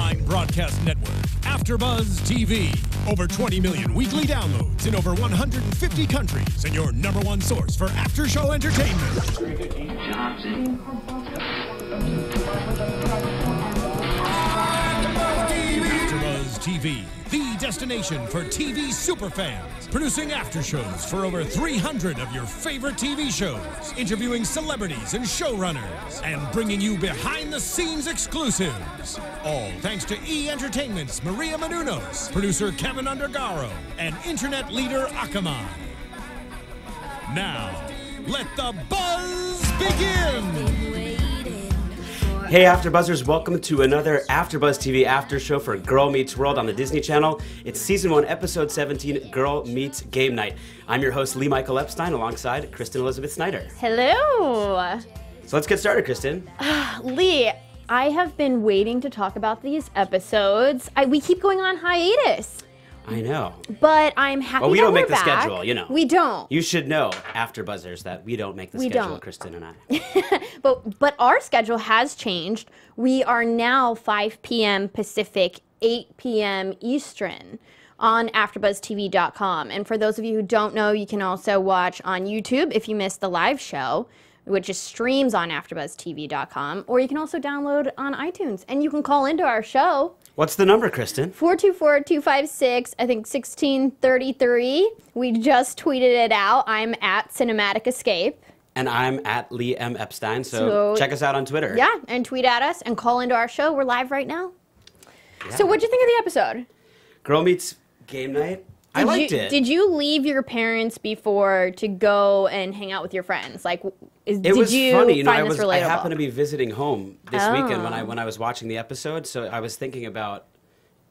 online broadcast network, AFTERBUZZ TV. Over 20 million weekly downloads in over 150 countries, and your #1 source for after-show entertainment. AFTERBUZZ TV, the destination for TV superfans, producing after shows for over 300 of your favorite TV shows, interviewing celebrities and showrunners, and bringing you behind-the-scenes exclusives. All thanks to E! Entertainment's Maria Menounos, producer Kevin Undergaro, and internet leader Akamai. Now, let the buzz begin! Hey AfterBuzzers, welcome to another AfterBuzz TV after show for Girl Meets World on the Disney Channel. It's Season 1, Episode 17, Girl Meets Game Night. I'm your host, Lee Michael Epstein, alongside Kristen Elizabeth Snyder. Hello! So let's get started, Kristen. Lee, I have been waiting to talk about these episodes. We keep going on hiatus. I know. But I'm happy well, we that don't make we're the back. schedule, you know. We don't. You should know, AfterBuzzers, that we don't make the schedule, don't. Kristen and I. But our schedule has changed. We are now 5 p.m. Pacific, 8 p.m. Eastern on AfterBuzzTV.com. And for those of you who don't know, you can also watch on YouTube if you missed the live show, which is streams on AfterBuzzTV.com, or you can also download on iTunes. And you can call into our show. What's the number, Kristen? 424-256, I think 1633. We just tweeted it out. I'm at Cinematic Escape. And I'm at Lee M. Epstein, so check us out on Twitter. Yeah, and tweet at us and call into our show. We're live right now. Yeah. So what'd you think of the episode? Girl Meets Game Night. I liked it. Did you leave your parents before to go and hang out with your friends? Like, It did was you funny, find this I relatable? happened to be visiting home this weekend when I was watching the episode, so I was thinking about,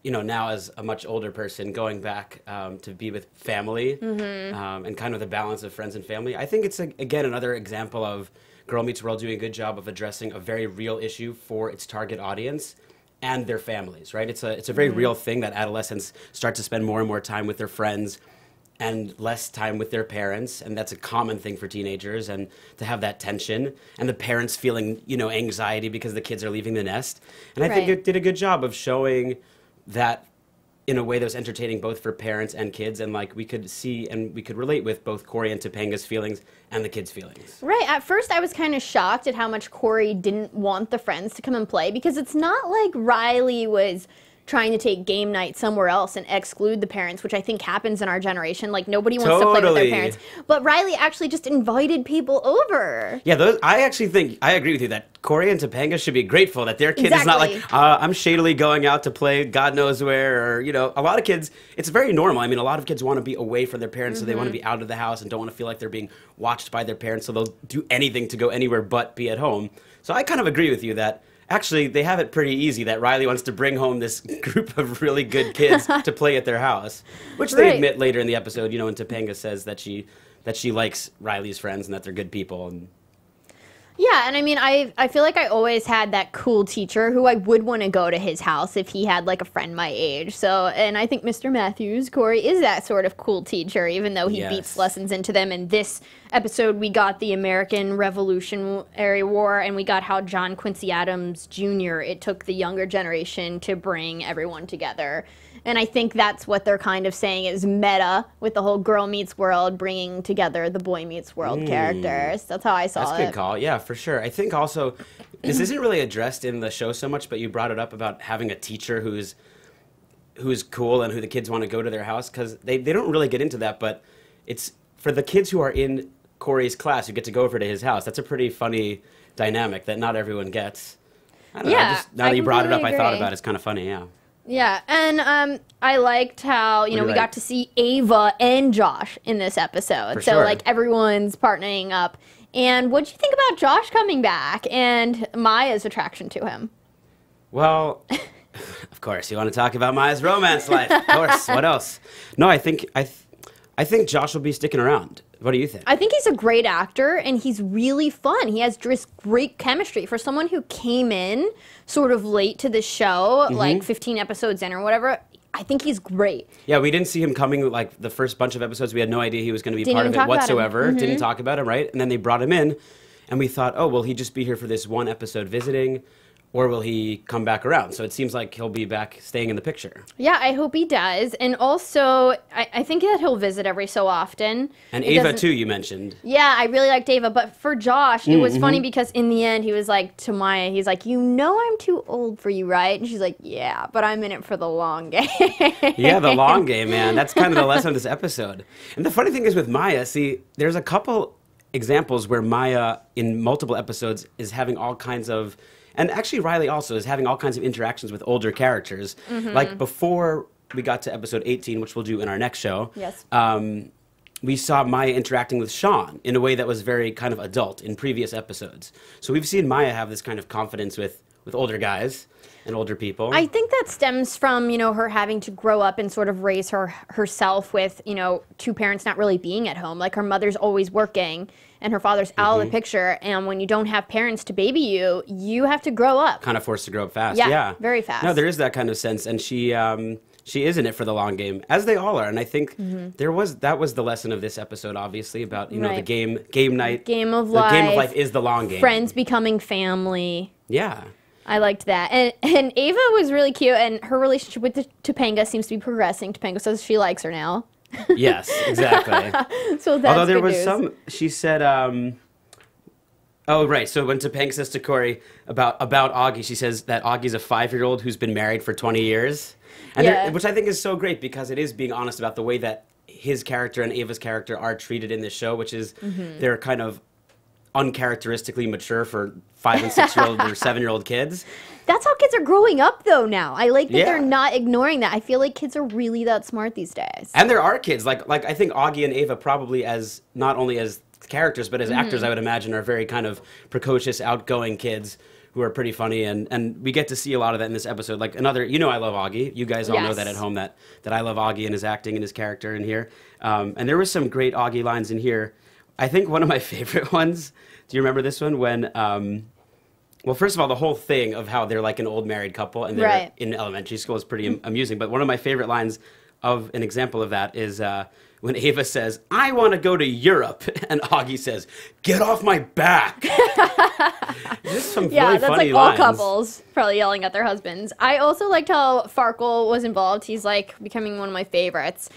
you know, now as a much older person, going back to be with family and kind of the balance of friends and family. I think it's, again, another example of Girl Meets World doing a good job of addressing a very real issue for its target audience and their families, right? It's a very real thing that adolescents start to spend more and more time with their friends and less time with their parents, and that's a common thing for teenagers, and to have that tension, and the parents feeling, you know, anxiety because the kids are leaving the nest. And I think it did a good job of showing that in a way that was entertaining both for parents and kids, and like we could see and we could relate with both Cory and Topanga's feelings and the kids' feelings. Right. At first, I was kind of shocked at how much Cory didn't want the friends to come and play, because it's not like Riley was trying to take game night somewhere else and exclude the parents, which I think happens in our generation. Like, nobody wants to play with their parents. But Riley actually just invited people over. Yeah, I actually think, I agree with you that Cory and Topanga should be grateful that their kid is not like, I'm shadily going out to play God knows where, or, you know, a lot of kids, it's very normal. I mean, a lot of kids want to be away from their parents, so they want to be out of the house and don't want to feel like they're being watched by their parents, so they'll do anything to go anywhere but be at home. So I kind of agree with you that actually, they have it pretty easy that Riley wants to bring home this group of really good kids to play at their house, which they admit later in the episode, you know, when Topanga says that she likes Riley's friends and that they're good people. And yeah, and I mean, I feel like I always had that cool teacher who I would want to go to his house if he had like a friend my age. So, and I think Mr. Matthews, Cory, is that sort of cool teacher, even though he beats lessons into them. In this episode, we got the American Revolutionary War, and we got how John Quincy Adams Jr., it took the younger generation to bring everyone together. And I think that's what they're kind of saying is meta with the whole Girl Meets World, bringing together the Boy Meets World characters. That's how I saw it. That's a good call. Yeah, for sure. I think also, this isn't really addressed in the show so much, but you brought it up about having a teacher who's cool and who the kids want to go to their house, because they don't really get into that, but it's for the kids who are in Cory's class who get to go over to his house. That's a pretty funny dynamic that not everyone gets. I don't know. Now that you brought it up, I thought about it. It's kind of funny, yeah. Yeah, and I liked how, you know, we got to see Ava and Josh in this episode. So, like, everyone's partnering up. And what did you think about Josh coming back and Maya's attraction to him? Well, of course, you want to talk about Maya's romance life. Of course, what else? No, I think Josh will be sticking around. What do you think? I think he's a great actor, and he's really fun. He has just great chemistry. For someone who came in sort of late to the show, like 15 episodes in or whatever, I think he's great. Yeah, we didn't see him coming, like, the first bunch of episodes. We had no idea he was going to be part of it whatsoever. Didn't talk about him, right? And then they brought him in, and we thought, oh, will he just be here for this one episode visiting? or will he come back around? So it seems like he'll be back staying in the picture. Yeah, I hope he does. And also, I think that he'll visit every so often. And Ava, too, you mentioned. Yeah, I really liked Ava. But for Josh, it was funny because in the end, he was like to Maya, he's like, you know I'm too old for you, right? And she's like, yeah, but I'm in it for the long game. Yeah, the long game, man. That's kind of the lesson of this episode. And the funny thing is with Maya, see, there's a couple examples where Maya, in multiple episodes, is having all kinds of... And actually, Riley also is having all kinds of interactions with older characters. Like before we got to episode 18, which we'll do in our next show, yes. We saw Maya interacting with Sean in a way that was very kind of adult in previous episodes. So we've seen Maya have this kind of confidence with older guys and older people. I think that stems from, you know, her having to grow up and sort of raise herself with, you know, two parents not really being at home. Like her mother's always working and her father's out of the picture. And when you don't have parents to baby you, you have to grow up. Kind of forced to grow up fast. Yeah, very fast. No, there is that kind of sense. And she is in it for the long game, as they all are. And I think that was the lesson of this episode, obviously, about, you know, the game night. Game of life. The game of life is the long game. Friends becoming family. Yeah. I liked that. And Ava was really cute, and her relationship with Topanga seems to be progressing. Topanga says she likes her now. Yes, exactly. So that's Although there good was news. she said, oh, right. So when Topanga says to Cory about Augie, she says that Augie's a 5-year-old who's been married for 20 years. And which I think is so great because it is being honest about the way that his character and Ava's character are treated in this show, which is they're kind of uncharacteristically mature for 5- and 6-year-old or 7-year-old kids. That's how kids are growing up, though, now. I like that they're not ignoring that. I feel like kids are really that smart these days. And there are kids. Like I think Augie and Ava probably as, not only as characters, but as actors, I would imagine, are very kind of precocious, outgoing kids who are pretty funny. And we get to see a lot of that in this episode. Like another, you know I love Augie. You guys all know that at home, that I love Augie and his acting and his character in here. And there was some great Augie lines in here. I think one of my favorite ones, do you remember this one? When, well, first of all, the whole thing of how they're like an old married couple and they're in elementary school is pretty amusing. But one of my favorite lines of an example of that is when Ava says, I want to go to Europe. And Augie says, get off my back. Just some really that's funny like all lines. couples probably yelling at their husbands. I also liked how Farkle was involved. He's like becoming one of my favorites.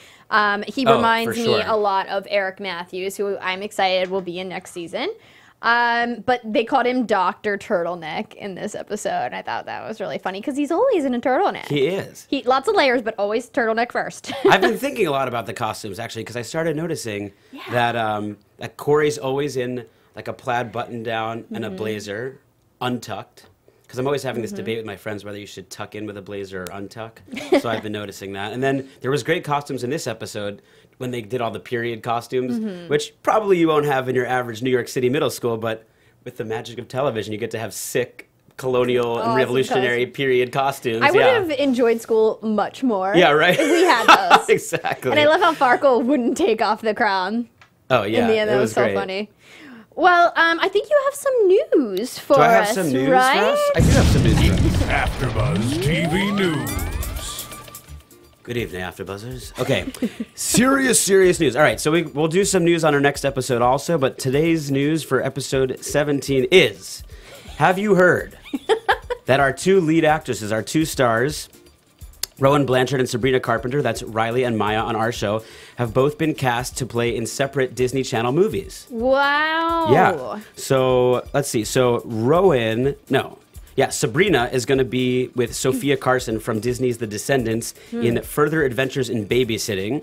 He reminds me a lot of Eric Matthews, who I'm excited will be in next season. But they called him Dr. Turtleneck in this episode. And I thought that was really funny because he's always in a turtleneck. He is. Lots of layers, but always turtleneck first. I've been thinking a lot about the costumes, actually, because I started noticing that Cory's always in like a plaid button-down and a blazer, untucked. Because I'm always having this debate with my friends whether you should tuck in with a blazer or untuck. So I've been noticing that. And then there was great costumes in this episode when they did all the period costumes, which probably you won't have in your average New York City middle school, but with the magic of television, you get to have sick colonial and revolutionary period costumes. I would have enjoyed school much more. Yeah, right? If we had those. Exactly. And I love how Farkle wouldn't take off the crown. Oh, yeah. In the end, that was so great. funny. Well, I think you have some news for us, Do I have some news for us? I do have some news for us. AfterBuzz TV News. Good evening, AfterBuzzers. Okay, serious news. All right, so we'll do some news on our next episode also, but today's news for episode 17 is, have you heard that our two lead actresses, our two stars, Rowan Blanchard and Sabrina Carpenter, that's Riley and Maya on our show, have both been cast to play in separate Disney Channel movies. Wow. Yeah. So, let's see. So, Sabrina is going to be with Sophia Carson from Disney's The Descendants in Further Adventures in Babysitting.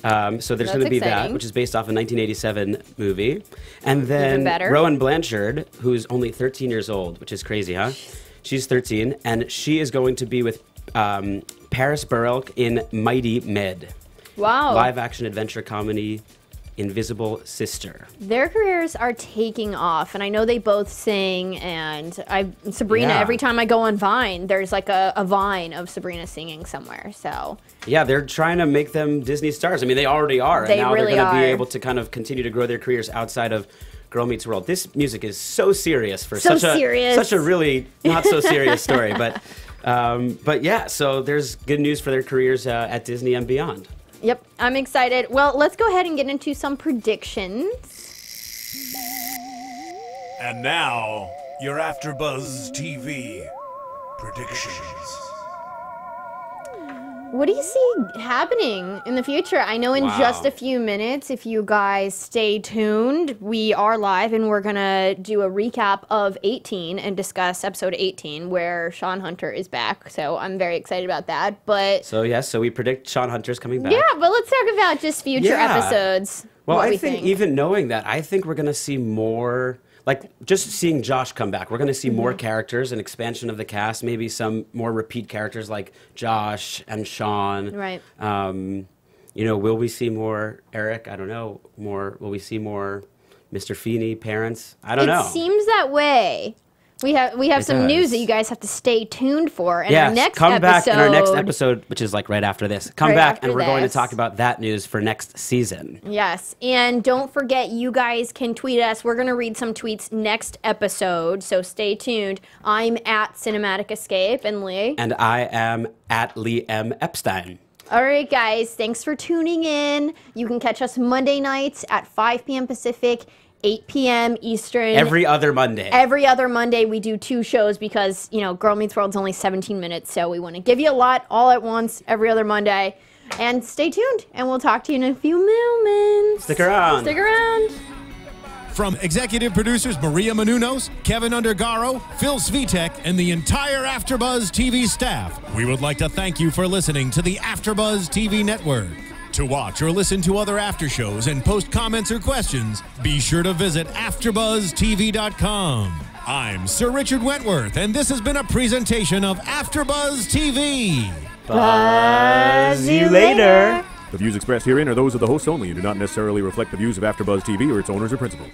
So there's going to be that, which is based off a 1987 movie. And then Rowan Blanchard, who's only 13 years old, which is crazy, huh? She's 13, and she is going to be with Paris Burrell in Mighty Med. Wow. Live-action adventure comedy, Invisible Sister. Their careers are taking off, and I know they both sing, and Sabrina, every time I go on Vine, there's like a Vine of Sabrina singing somewhere, so. Yeah, they're trying to make them Disney stars. I mean, they already are, and now really they're going to be able to kind of continue to grow their careers outside of Girl Meets World. This music is so serious for such a really not so serious story, but yeah, so there's good news for their careers at Disney and beyond. Yep, I'm excited. Well, let's go ahead and get into some predictions. And now, your AFTERBUZZ TV predictions. What do you see happening in the future? I know in just a few minutes, if you guys stay tuned, we are live and we're going to do a recap of 18 and discuss episode 18 where Sean Hunter is back. So I'm very excited about that. But so we predict Sean Hunter's coming back. Yeah, but let's talk about just future episodes. Well, I think even knowing that, I think we're going to see more. Like, just seeing Josh come back, we're going to see more characters, an expansion of the cast, maybe some more repeat characters like Josh and Sean. Right. You know, will we see more Eric? I don't know. Will we see more Mr. Feeney parents? I don't know. It seems that way. We have some news that you guys have to stay tuned for. And our next come back episode, in our next episode, which is like right after this. Come back, and we're going to talk about that news for next season. Yes, and don't forget, you guys can tweet us. We're going to read some tweets next episode, so stay tuned. I'm at Cinematic Escape, and Lee. And I am at Lee M. Epstein. All right, guys, thanks for tuning in. You can catch us Monday nights at 5 p.m. Pacific, 8 p.m. Eastern. Every other Monday. Every other Monday, we do 2 shows because, you know, Girl Meets World's only 17 minutes, so we want to give you a lot all at once every other Monday. And stay tuned, and we'll talk to you in a few moments. Stick around. Stick around. From executive producers Maria Menounos, Kevin Undergaro, Phil Svitek, and the entire AFTERBUZZ TV staff, we would like to thank you for listening to the AFTERBUZZ TV network. To watch or listen to other after shows and post comments or questions, be sure to visit AfterBuzzTV.com. I'm Sir Richard Wentworth, and this has been a presentation of AFTERBUZZ TV. Buzz you later. The views expressed herein are those of the hosts only and do not necessarily reflect the views of AfterBuzz TV or its owners or principals.